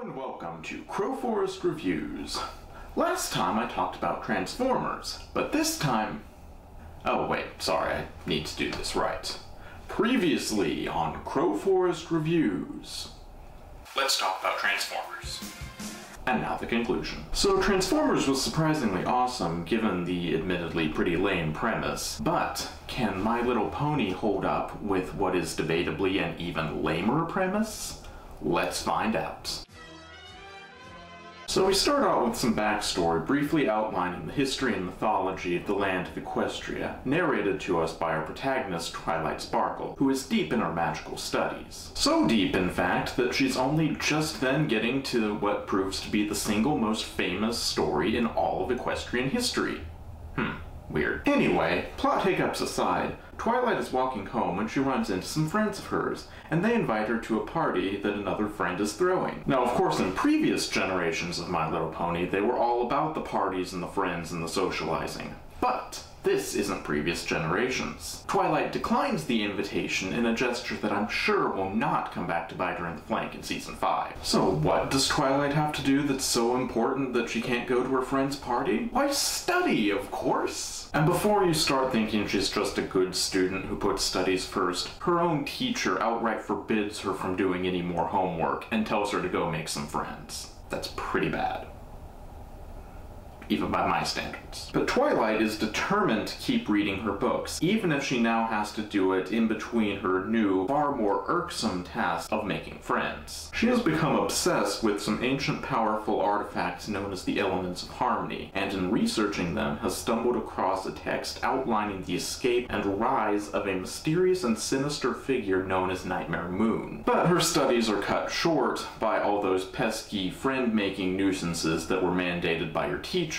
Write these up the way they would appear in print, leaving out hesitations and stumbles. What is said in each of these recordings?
and welcome to Crowforest Reviews. Last time I talked about Transformers, but this time... Oh wait, sorry, I need to do this right. Previously on Crowforest Reviews. Let's talk about Transformers. And now the conclusion. So Transformers was surprisingly awesome given the admittedly pretty lame premise, but can My Little Pony hold up with what is debatably an even lamer premise? Let's find out. So we start out with some backstory, briefly outlining the history and mythology of the land of Equestria, narrated to us by our protagonist, Twilight Sparkle, who is deep in her magical studies. So deep, in fact, that she's only just then getting to what proves to be the single most famous story in all of equestrian history. Weird. Anyway, plot hiccups aside, Twilight is walking home when she runs into some friends of hers, and they invite her to a party that another friend is throwing. Now, of course, in previous generations of My Little Pony, they were all about the parties and the friends and the socializing. But this isn't previous generations. Twilight declines the invitation in a gesture that I'm sure will not come back to bite her in the flank in Season 5. So what does Twilight have to do that's so important that she can't go to her friend's party? Why, study, of course! And before you start thinking she's just a good student who puts studies first, her own teacher outright forbids her from doing any more homework and tells her to go make some friends. That's pretty bad. Even by my standards. But Twilight is determined to keep reading her books, even if she now has to do it in between her new, far more irksome task of making friends. She has become obsessed with some ancient powerful artifacts known as the Elements of Harmony, and in researching them has stumbled across a text outlining the escape and rise of a mysterious and sinister figure known as Nightmare Moon. But her studies are cut short by all those pesky friend-making nuisances that were mandated by her teacher,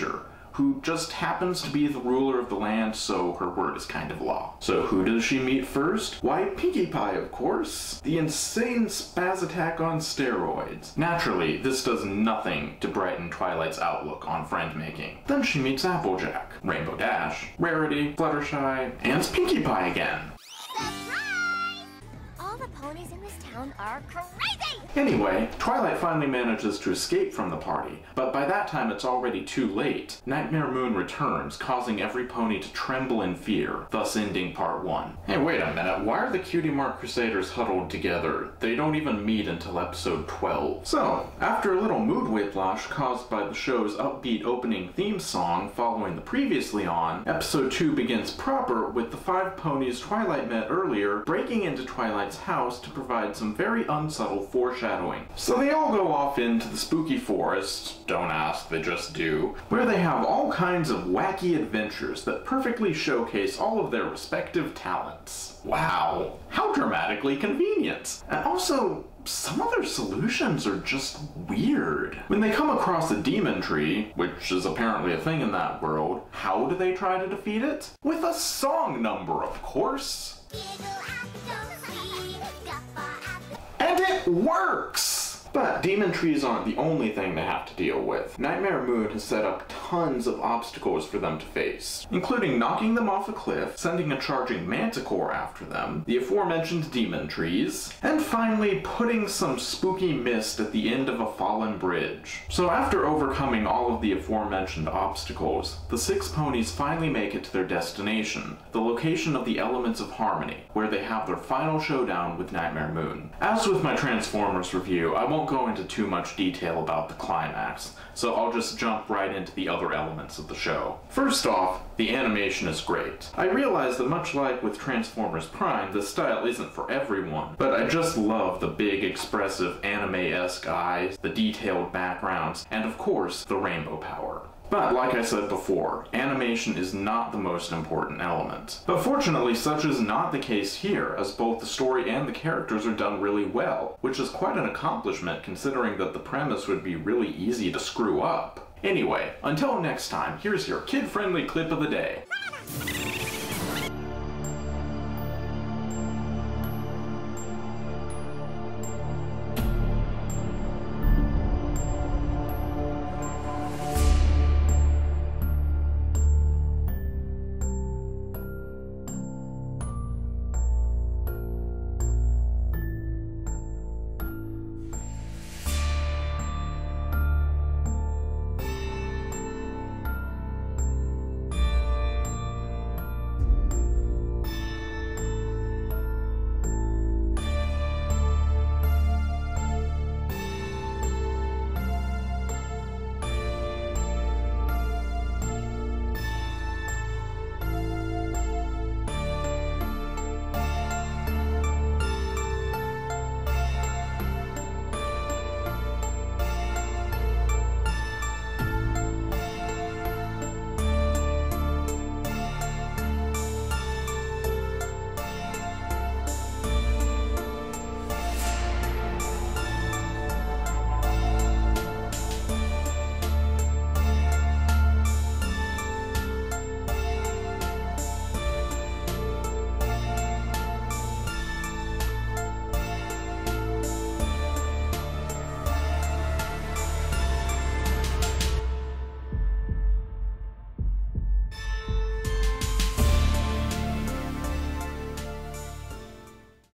who just happens to be the ruler of the land, so her word is kind of law. So who does she meet first? Why, Pinkie Pie, of course. The insane spaz attack on steroids. Naturally, this does nothing to brighten Twilight's outlook on friend-making. Then she meets Applejack, Rainbow Dash, Rarity, Fluttershy, and Pinkie Pie again. Surprise! All the ponies in this town are crazy! Anyway, Twilight finally manages to escape from the party, but by that time it's already too late. Nightmare Moon returns, causing every pony to tremble in fear, thus ending part 1. Hey, wait a minute, why are the Cutie Mark Crusaders huddled together? They don't even meet until episode 12. So, after a little mood whiplash caused by the show's upbeat opening theme song following the previously on, episode 2 begins proper with the 5 ponies Twilight met earlier breaking into Twilight's house to provide some very unsubtle foreshadowing. So they all go off into the spooky forest, don't ask, they just do, where they have all kinds of wacky adventures that perfectly showcase all of their respective talents. Wow, how dramatically convenient! And also, some of their solutions are just weird. When they come across a demon tree, which is apparently a thing in that world, how do they try to defeat it? With a song number, of course! And it works! But demon trees aren't the only thing they have to deal with. Nightmare Moon has set up tons of obstacles for them to face, including knocking them off a cliff, sending a charging manticore after them, the aforementioned demon trees, and finally putting some spooky mist at the end of a fallen bridge. So after overcoming all of the aforementioned obstacles, the 6 ponies finally make it to their destination, the location of the Elements of Harmony, where they have their final showdown with Nightmare Moon. As with my Transformers review, I won't go into too much detail about the climax, so I'll just jump right into the other elements of the show. First off, the animation is great. I realize that much like with Transformers Prime, this style isn't for everyone, but I just love the big, expressive, anime-esque eyes, the detailed backgrounds, and of course, the rainbow power. But like I said before, animation is not the most important element. But fortunately, such is not the case here, as both the story and the characters are done really well, which is quite an accomplishment considering that the premise would be really easy to screw up. Anyway, until next time, here's your kid-friendly clip of the day.